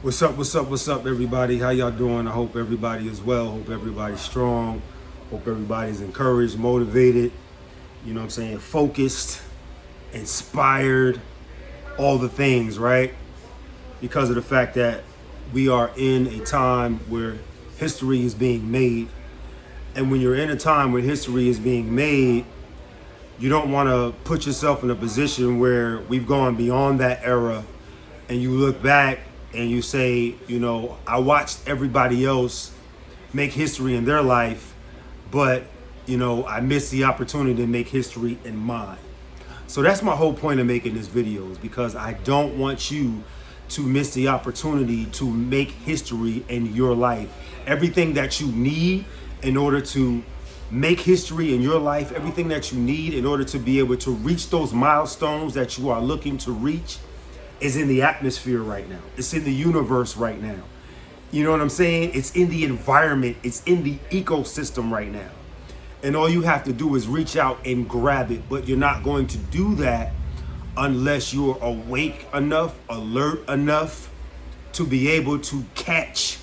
What's up, everybody? How y'all doing? I hope everybody is well. Hope everybody's strong. Hope everybody's encouraged, motivated, you know what I'm saying, focused, inspired, all the things, right? Because of the fact that we are in a time where history is being made. And when you're in a time where history is being made, you don't want to put yourself in a position where we've gone beyond that era and you look back and you say, I watched everybody else make history in their life, but, I missed the opportunity to make history in mine. So that's my whole point of making this video, is because I don't want you to miss the opportunity to make history in your life. Everything that you need in order to make history in your life, everything that you need in order to be able to reach those milestones that you are looking to reach, is in the atmosphere right now. It's in the universe right now. You know what I'm saying? It's in the environment. It's in the ecosystem right now. And all you have to do is reach out and grab it. But you're not going to do that unless you're awake enough, alert enough to be able to catch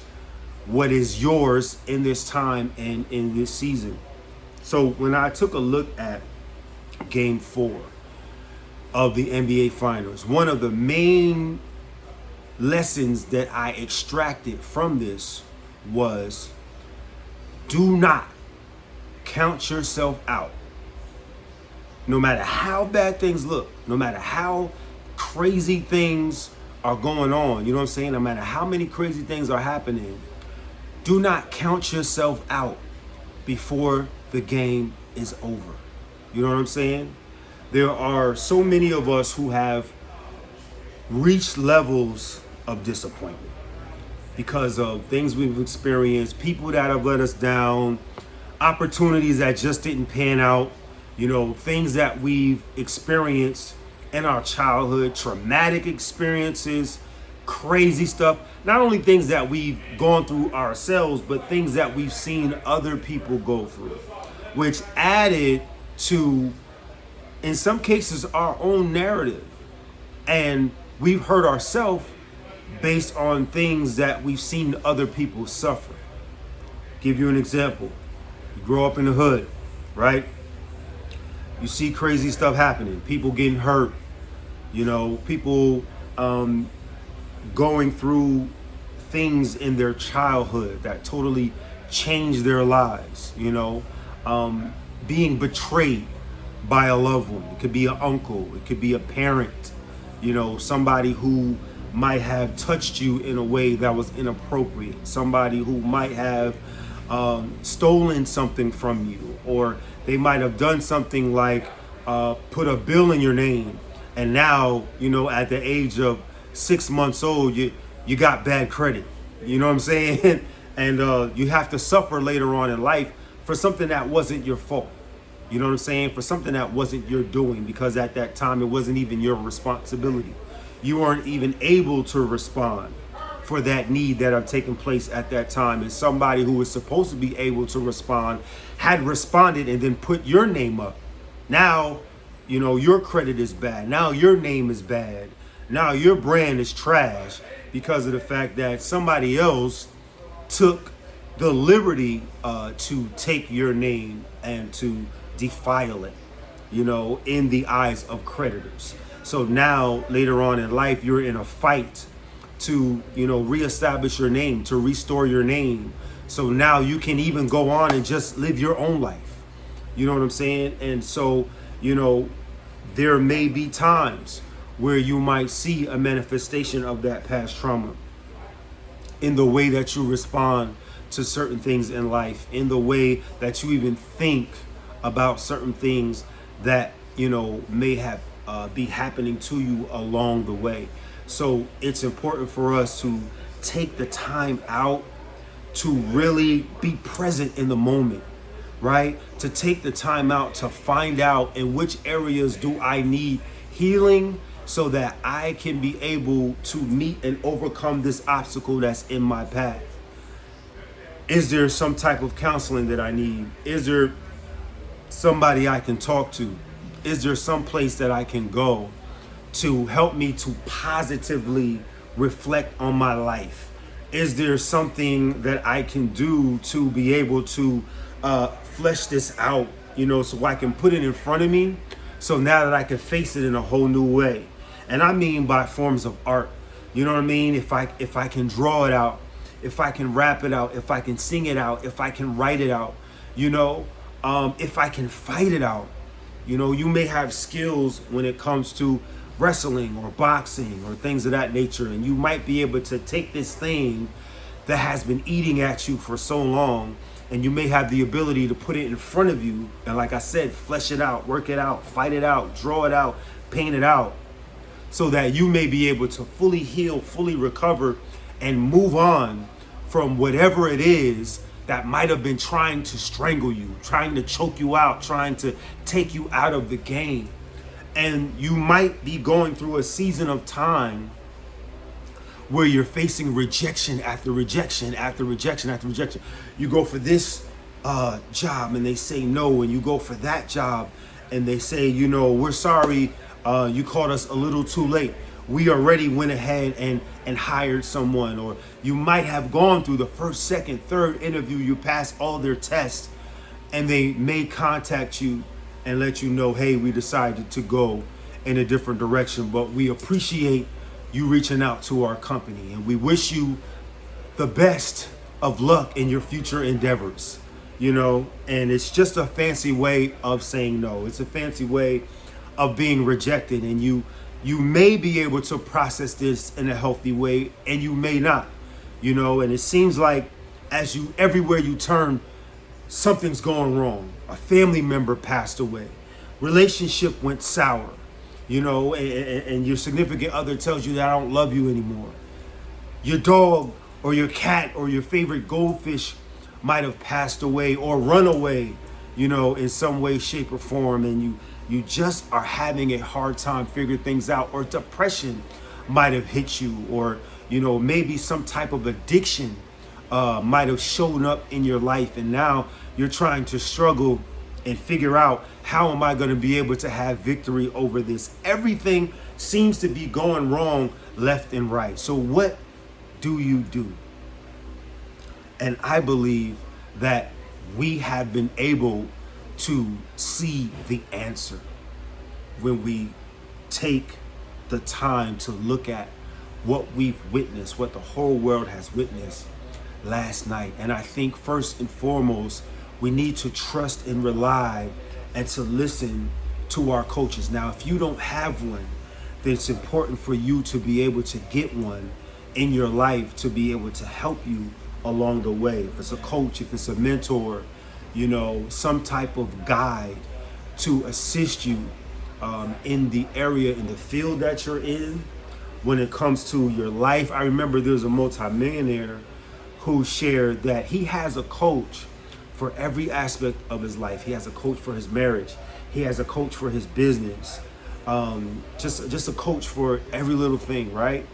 what is yours in this time and in this season. So when I took a look at Game 4 of the NBA Finals, one of the main lessons that I extracted from this was, do not count yourself out. No matter how bad things look, no matter how crazy things are going on, you know what I'm saying? No matter how many crazy things are happening, do not count yourself out before the game is over. You know what I'm saying? There are so many of us who have reached levels of disappointment because of things we've experienced, people that have let us down, opportunities that just didn't pan out, things that we've experienced in our childhood, traumatic experiences, crazy stuff. Not only things that we've gone through ourselves, but things that we've seen other people go through, which added to, in some cases, our own narrative. And we've hurt ourselves based on things that we've seen other people suffer. Give you an example. You grow up in the hood, right? You see crazy stuff happening. People getting hurt. People going through things in their childhood that totally changed their lives. Being betrayed by a loved one. It could be an uncle. It could be a parent. Somebody who might have touched you in a way that was inappropriate. Somebody who might have stolen something from you, or they might have done something like put a bill in your name, and now at the age of 6 months old you got bad credit. You know what I'm saying? And you have to suffer later on in life for something that wasn't your fault. You know what I'm saying? For something that wasn't your doing, because at that time it wasn't even your responsibility. You weren't even able to respond for that need that have taken place at that time. And somebody who was supposed to be able to respond had responded and then put your name up. Now, your credit is bad. Now your name is bad. Now your brand is trash because of the fact that somebody else took the liberty to take your name and to defile it, in the eyes of creditors. So now later on in life, you're in a fight to, reestablish your name, to restore your name. So now you can even go on and just live your own life. You know what I'm saying? And so, there may be times where you might see a manifestation of that past trauma in the way that you respond to certain things in life, in the way that you even think about certain things that, may have be happening to you along the way. So it's important for us to take the time out to really be present in the moment, right? To take the time out to find out in which areas do I need healing so that I can be able to meet and overcome this obstacle that's in my path. Is there some type of counseling that I need? Is there somebody I can talk to? Is there some place that I can go to help me to positively reflect on my life? Is there something that I can do to be able to flesh this out, so I can put it in front of me, so now that I can face it in a whole new way? And I mean by forms of art. You know what I mean? If I can draw it out, if I can rap it out, if I can sing it out, if I can write it out, if I can fight it out. You may have skills when it comes to wrestling or boxing or things of that nature, and you might be able to take this thing that has been eating at you for so long, and you may have the ability to put it in front of you, and like I said, flesh it out, work it out, fight it out, draw it out, paint it out, so that you may be able to fully heal, fully recover, and move on from whatever it is that might have been trying to strangle you, trying to choke you out, trying to take you out of the game. And you might be going through a season of time where you're facing rejection after rejection after rejection after rejection. You go for this job and they say no, and you go for that job and they say, we're sorry, you caught us a little too late. We already went ahead and hired someone. Or you might have gone through the first, second, third interview, you passed all their tests, and they may contact you and let you know, hey, we decided to go in a different direction, but we appreciate you reaching out to our company, and we wish you the best of luck in your future endeavors. And it's just a fancy way of saying no. It's a fancy way of being rejected, and you may be able to process this in a healthy way, and you may not. And it seems like everywhere you turn, something's going wrong. A family member passed away. Relationship went sour. And your significant other tells you that I don't love you anymore. Your dog or your cat or your favorite goldfish might have passed away or run away, in some way, shape, or form, and you just are having a hard time figuring things out, or depression might have hit you, or maybe some type of addiction might have shown up in your life, and now you're trying to struggle and figure out, how am I going to be able to have victory over this? Everything seems to be going wrong left and right. So what do you do? And I believe that we have been able to see the answer when we take the time to look at what we've witnessed, what the whole world has witnessed last night. And I think first and foremost, we need to trust and rely and to listen to our coaches. Now, if you don't have one, then it's important for you to be able to get one in your life to be able to help you along the way. If it's a coach, if it's a mentor, some type of guide to assist you in the area, in the field that you're in when it comes to your life. I remember there was a multimillionaire who shared that he has a coach for every aspect of his life. He has a coach for his marriage. He has a coach for his business. Just a coach for every little thing, right?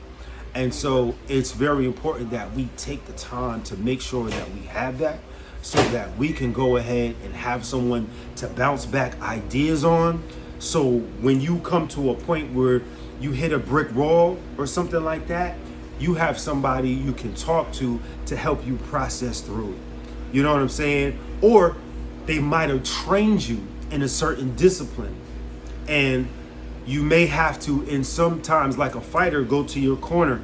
And so it's very important that we take the time to make sure that we have that, so that we can go ahead and have someone to bounce back ideas on. So when you come to a point where you hit a brick wall or something like that, you have somebody you can talk to help you process through it. You know what I'm saying? Or they might have trained you in a certain discipline, and you may have to, in sometimes like a fighter, go to your corner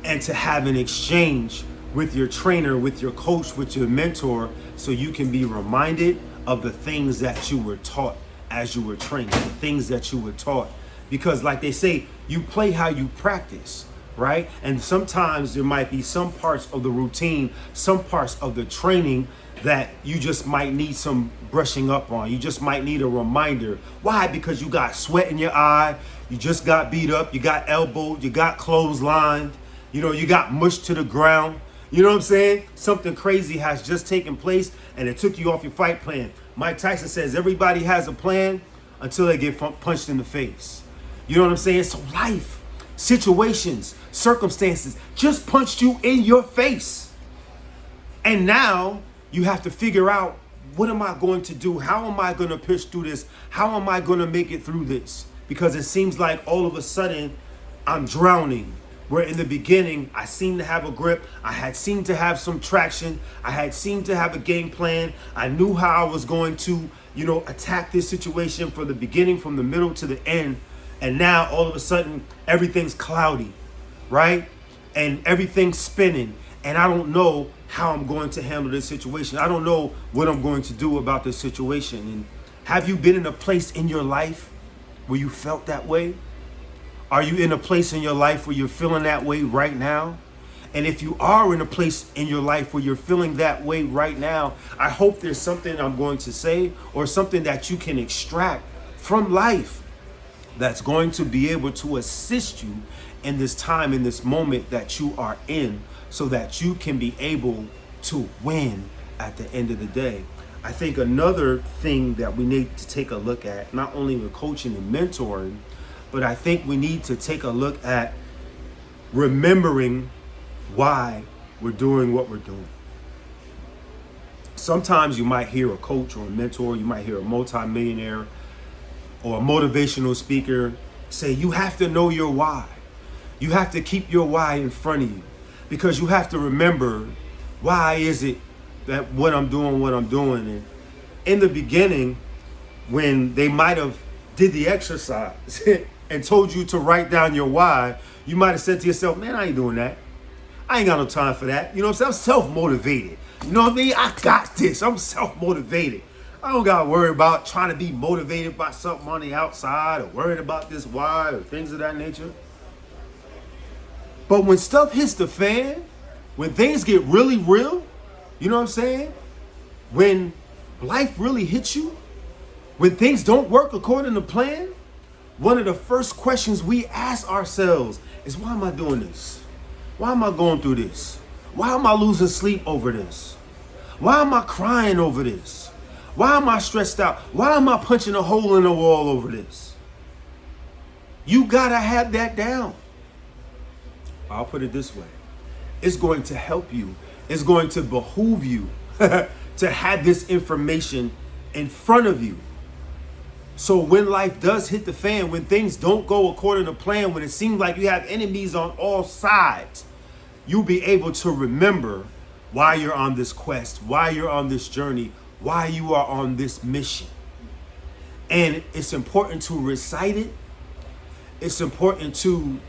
and to have an exchange with your trainer, with your coach, with your mentor, so you can be reminded of the things that you were taught as you were training, the things that you were taught. Because like they say, you play how you practice, right? And sometimes there might be some parts of the routine, some parts of the training that you just might need some brushing up on. You just might need a reminder. Why? Because you got sweat in your eye, you just got beat up, you got elbowed, you got clotheslined, you got mushed to the ground. You know what I'm saying? Something crazy has just taken place and it took you off your fight plan. Mike Tyson says everybody has a plan until they get punched in the face. You know what I'm saying? So life, situations, circumstances just punched you in your face. And now you have to figure out, what am I going to do? How am I going to push through this? How am I going to make it through this? Because it seems like all of a sudden I'm drowning. Where in the beginning, I seemed to have a grip. I had seemed to have some traction. I had seemed to have a game plan. I knew how I was going to, attack this situation from the beginning, from the middle to the end. And now all of a sudden, everything's cloudy, right? And everything's spinning. And I don't know how I'm going to handle this situation. I don't know what I'm going to do about this situation. And have you been in a place in your life where you felt that way? Are you in a place in your life where you're feeling that way right now? And if you are in a place in your life where you're feeling that way right now, I hope there's something I'm going to say or something that you can extract from life that's going to be able to assist you in this time, in this moment that you are in, so that you can be able to win at the end of the day. I think another thing that we need to take a look at, not only with coaching and mentoring, but I think we need to take a look at remembering why we're doing what we're doing. Sometimes you might hear a coach or a mentor, you might hear a multimillionaire or a motivational speaker say, you have to know your why. You have to keep your why in front of you, because you have to remember, why is it that what I'm doing. And in the beginning, when they might have did the exercise and told you to write down your why, you might have said to yourself, man, I ain't doing that. I ain't got no time for that. You know what I'm saying? I'm self-motivated. You know what I mean? I got this. I'm self-motivated. I don't got to worry about trying to be motivated by something on the outside or worried about this why or things of that nature. But when stuff hits the fan, when things get really real, you know what I'm saying? When life really hits you, when things don't work according to plan, one of the first questions we ask ourselves is, why am I doing this? Why am I going through this? Why am I losing sleep over this? Why am I crying over this? Why am I stressed out? Why am I punching a hole in the wall over this? You gotta have that down. I'll put it this way. It's going to help you. It's going to behoove you to have this information in front of you. So when life does hit the fan, when things don't go according to plan, when it seems like you have enemies on all sides, you'll be able to remember why you're on this quest, why you're on this journey, why you are on this mission. And it's important to recite it. It's important to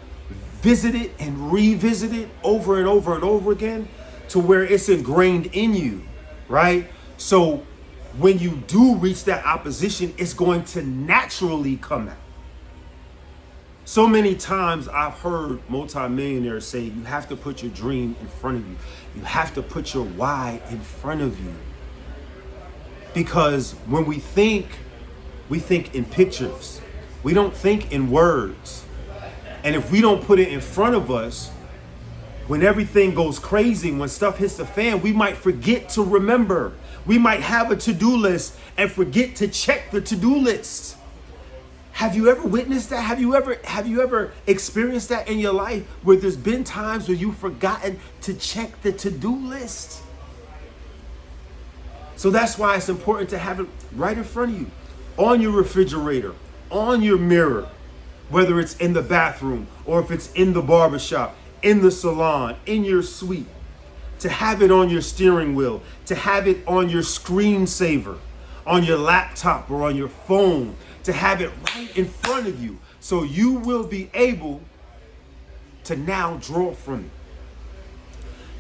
visit it and revisit it over and over and over again to where it's ingrained in you, right? So when you do reach that opposition, it's going to naturally come out. So many times I've heard multimillionaires say, you have to put your dream in front of you. You have to put your why in front of you. Because when we think in pictures. We don't think in words. And if we don't put it in front of us, when everything goes crazy, when stuff hits the fan, we might forget to remember. We might have a to-do list and forget to check the to-do list. Have you ever witnessed that? Have you ever experienced that in your life where there's been times where you've forgotten to check the to-do list? So that's why it's important to have it right in front of you, on your refrigerator, on your mirror, whether it's in the bathroom or if it's in the barbershop, in the salon, in your suite, to have it on your steering wheel, to have it on your screensaver, on your laptop or on your phone, to have it right in front of you, so you will be able to now draw from it.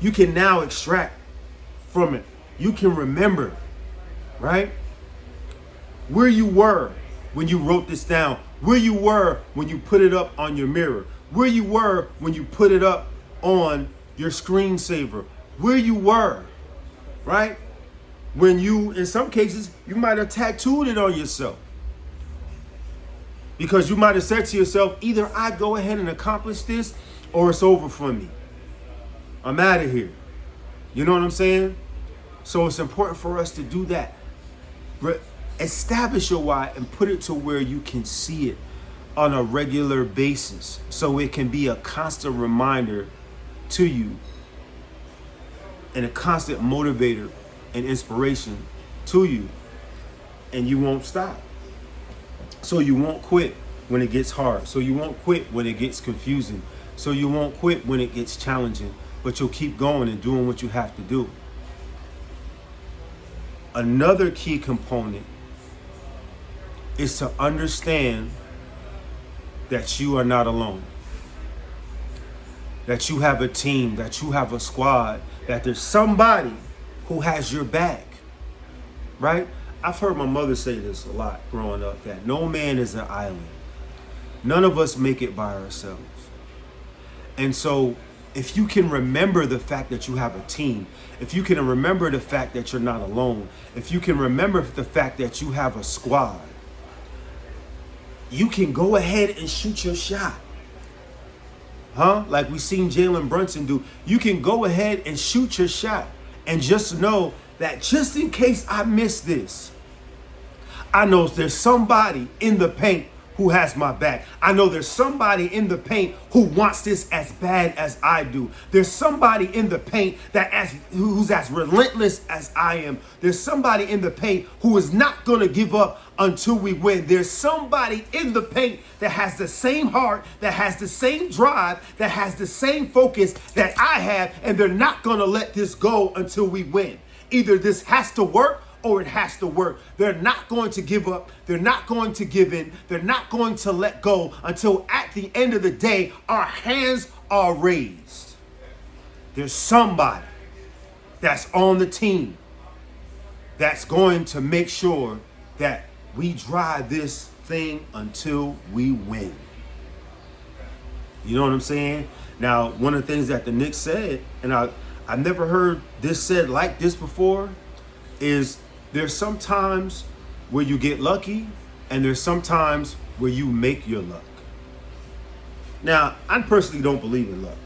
You can now extract from it. You can remember, right? Where you were when you wrote this down, where you were when you put it up on your mirror, where you were when you put it up on your screensaver, where you were, right? When you, in some cases, you might have tattooed it on yourself. Because you might have said to yourself, either I go ahead and accomplish this or it's over for me. I'm out of here. You know what I'm saying? So it's important for us to do that. Establish your why and put it to where you can see it on a regular basis, so it can be a constant reminder to you and a constant motivator and inspiration to you, and you won't stop. So you won't quit when it gets hard. So you won't quit when it gets confusing. So you won't quit when it gets challenging, but you'll keep going and doing what you have to do. Another key component is to understand that you are not alone. That you have a team, that you have a squad, that there's somebody who has your back, right? I've heard my mother say this a lot growing up, that no man is an island. None of us make it by ourselves. And so if you can remember the fact that you have a team, if you can remember the fact that you're not alone, if you can remember the fact that you have a squad, you can go ahead and shoot your shot. Like we seen Jalen Brunson do. You can go ahead and shoot your shot and just know that just in case I miss this, I know there's somebody in the paint who has my back. I know there's somebody in the paint who wants this as bad as I do. There's somebody in the paint who's as relentless as I am. There's somebody in the paint who is not going to give up until we win. There's somebody in the paint that has the same heart, that has the same drive, that has the same focus that I have, and they're not going to let this go until we win. Either this has to work or it has to work. They're not going to give up. They're not going to give in. They're not going to let go until at the end of the day, our hands are raised. There's somebody that's on the team that's going to make sure that we drive this thing until we win. You know what I'm saying? Now, one of the things that the Knicks said, and I've never heard this said like this before, is there's some times where you get lucky and there's some times where you make your luck. Now, I personally don't believe in luck.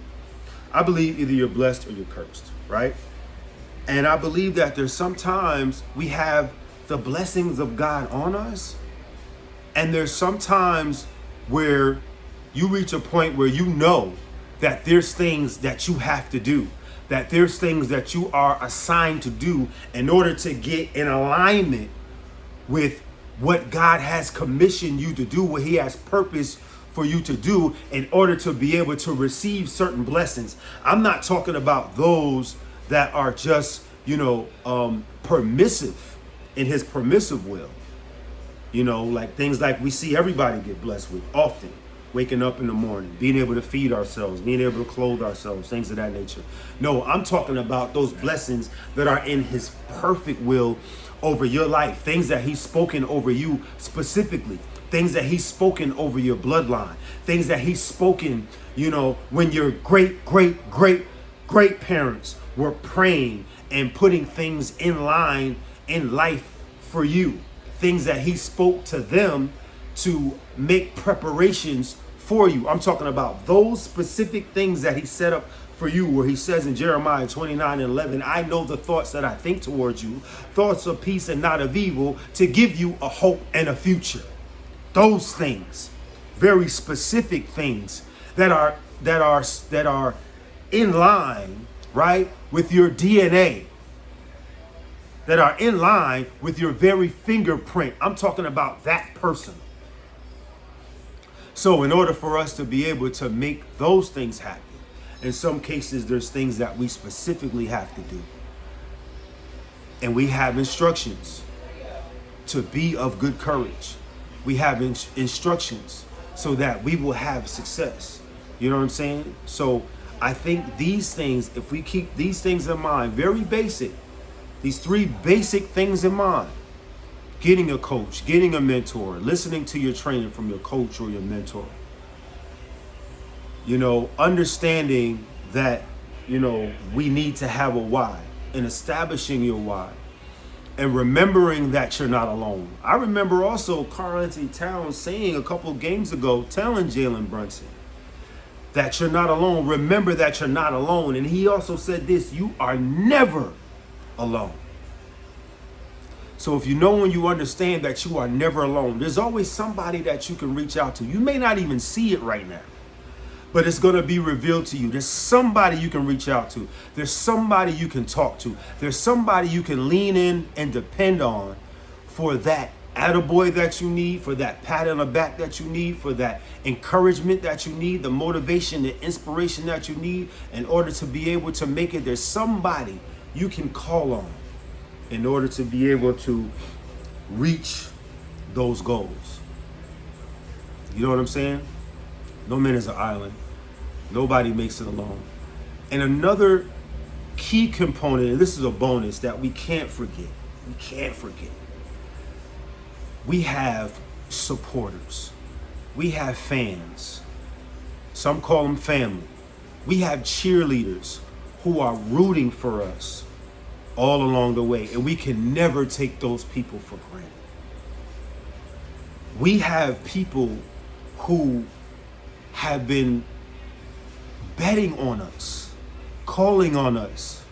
I believe either you're blessed or you're cursed, right? And I believe that there's sometimes we have the blessings of God on us, and there's sometimes where you reach a point where you know that there's things that you have to do, that there's things that you are assigned to do in order to get in alignment with what God has commissioned you to do, what he has purpose for you to do in order to be able to receive certain blessings. I'm not talking about those that are just, permissive in his permissive will. Like things like we see everybody get blessed with often. Waking up in the morning, being able to feed ourselves, being able to clothe ourselves, things of that nature. No, I'm talking about those blessings that are in his perfect will over your life, things that he's spoken over you specifically, things that he's spoken over your bloodline, things that he's spoken, when your great parents were praying and putting things in line in life for you, things that he spoke to them to make preparations for you. I'm talking about those specific things that he set up for you, where he says in Jeremiah 29:11, I know the thoughts that I think towards you, thoughts of peace and not of evil, to give you a hope and a future. Those things, very specific things that are in line, right, with your DNA, that are in line with your very fingerprint. I'm talking about that person. So in order for us to be able to make those things happen, in some cases, there's things that we specifically have to do. And we have instructions to be of good courage. We have instructions so that we will have success. You know what I'm saying? So I think these things, if we keep these things in mind, very basic, these three basic things in mind: getting a coach, getting a mentor, listening to your training from your coach or your mentor. Understanding that, we need to have a why, and establishing your why, and remembering that you're not alone. I remember also Karl-Anthony Towns saying a couple of games ago, telling Jalen Brunson that you're not alone. Remember that you're not alone. And he also said this: you are never alone. So if when you understand that you are never alone, there's always somebody that you can reach out to. You may not even see it right now, but it's going to be revealed to you. There's somebody you can reach out to. There's somebody you can talk to. There's somebody you can lean in and depend on for that attaboy that you need, for that pat on the back that you need, for that encouragement that you need, the motivation, the inspiration that you need in order to be able to make it. There's somebody you can call on in order to be able to reach those goals. You know what I'm saying? No man is an island. Nobody makes it alone. And another key component, and this is a bonus that we can't forget. We have supporters. We have fans. Some call them family. We have cheerleaders who are rooting for us all along the way, and we can never take those people for granted. We have people who have been betting on us, calling on us,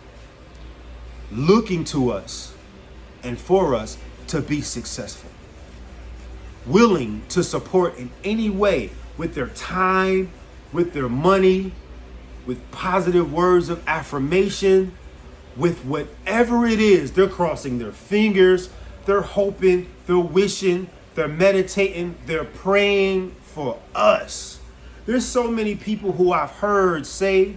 looking to us and for us to be successful, willing to support in any way with their time, with their money, with positive words of affirmation, with whatever it is. They're crossing their fingers, they're hoping, they're wishing, they're meditating, they're praying for us. There's so many people who I've heard say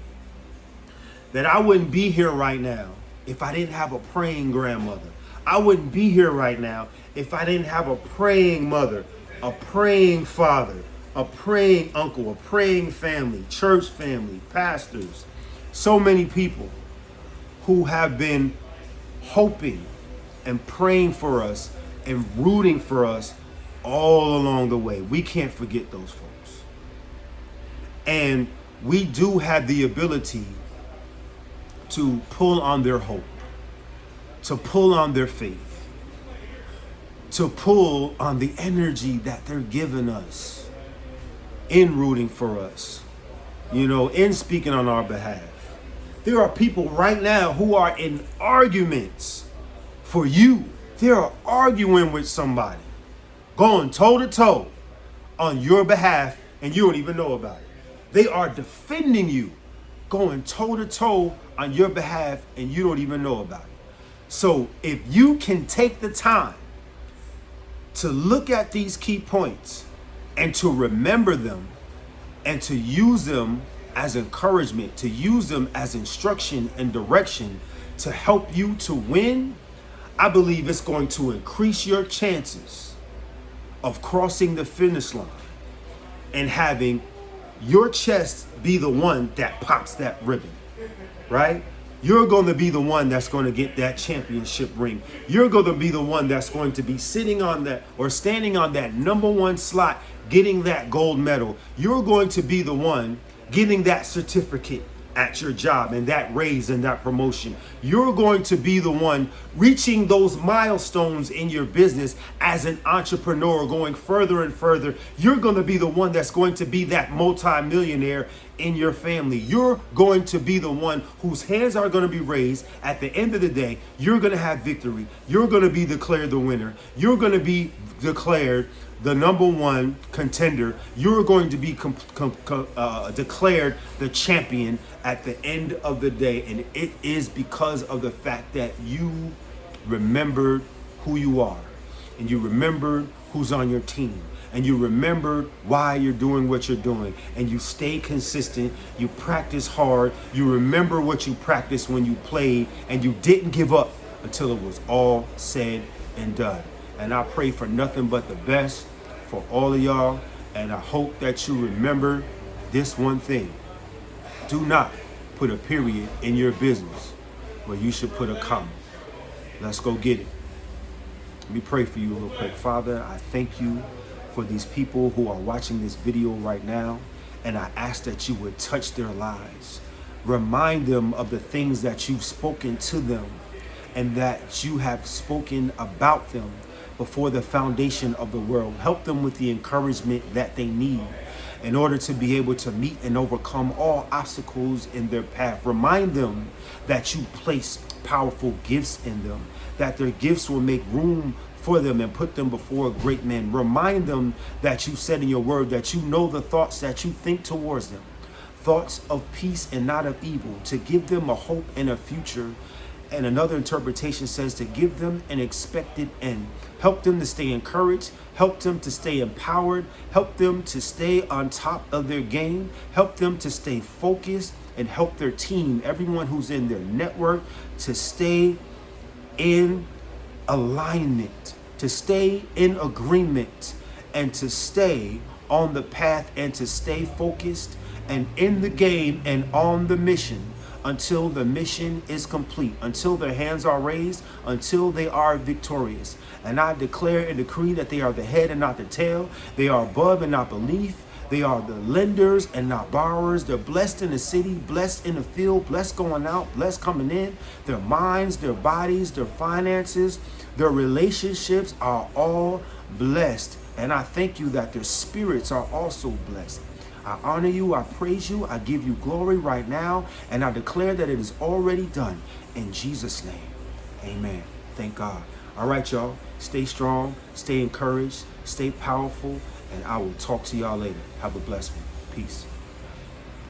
that I wouldn't be here right now if I didn't have a praying grandmother. I wouldn't be here right now if I didn't have a praying mother, a praying father, a praying uncle, a praying family, church family, pastors. So many people who have been hoping and praying for us and rooting for us all along the way. We can't forget those folks. And we do have the ability to pull on their hope, to pull on their faith, to pull on the energy that they're giving us in rooting for us, in speaking on our behalf. There are people right now who are in arguments for you. They're arguing with somebody, going toe to toe on your behalf, and you don't even know about it. They are defending you, going toe to toe on your behalf, and you don't even know about it. So if you can take the time to look at these key points and to remember them and to use them as encouragement, to use them as instruction and direction to help you to win, I believe it's going to increase your chances of crossing the finish line and having your chest be the one that pops that ribbon, right? You're going to be the one that's going to get that championship ring. You're going to be the one that's going to be sitting on that or standing on that number one slot, getting that gold medal. You're going to be the one getting that certificate at your job and that raise and that promotion. You're going to be the one reaching those milestones in your business as an entrepreneur, going further and further. You're going to be the one that's going to be that multi-millionaire in your family. You're going to be the one whose hands are going to be raised. At the end of the day, you're going to have victory. You're going to be declared the winner. You're going to be declared the number one contender. You're going to be declared the champion at the end of the day. And it is because of the fact that you remembered who you are, and you remembered who's on your team, and you remembered why you're doing what you're doing, and you stay consistent, you practice hard, you remember what you practiced when you played, and you didn't give up until it was all said and done. And I pray for nothing but the best for all of y'all, and I hope that you remember this one thing. Do not put a period in your business where you should put a comma. Let's go get it. Let me pray for you real quick. Father, I thank you for these people who are watching this video right now, and I ask that you would touch their lives. Remind them of the things that you've spoken to them and that you have spoken about them before the foundation of the world. Help them with the encouragement that they need in order to be able to meet and overcome all obstacles in their path. Remind them that you place powerful gifts in them, that their gifts will make room for them and put them before great men. Remind them that you said in your word that you know the thoughts that you think towards them, thoughts of peace and not of evil, to give them a hope and a future And another interpretation says to give them an expected end. Help them to stay encouraged. Help them to stay empowered. Help them to stay on top of their game. Help them to stay focused and help their team, everyone who's in their network, to stay in alignment, to stay in agreement, and to stay on the path and to stay focused and in the game and on the mission until the mission is complete, until their hands are raised, until they are victorious. And I declare and decree that they are the head and not the tail. They are above and not beneath. They are the lenders and not borrowers. They're blessed in the city, blessed in the field, blessed going out, blessed coming in. Their minds, their bodies, their finances, their relationships are all blessed. And I thank you that their spirits are also blessed. I honor you, I praise you, I give you glory right now, and I declare that it is already done. In Jesus' name, amen. Thank God. All right, y'all. Stay strong, stay encouraged, stay powerful, and I will talk to y'all later. Have a blessed one. Peace.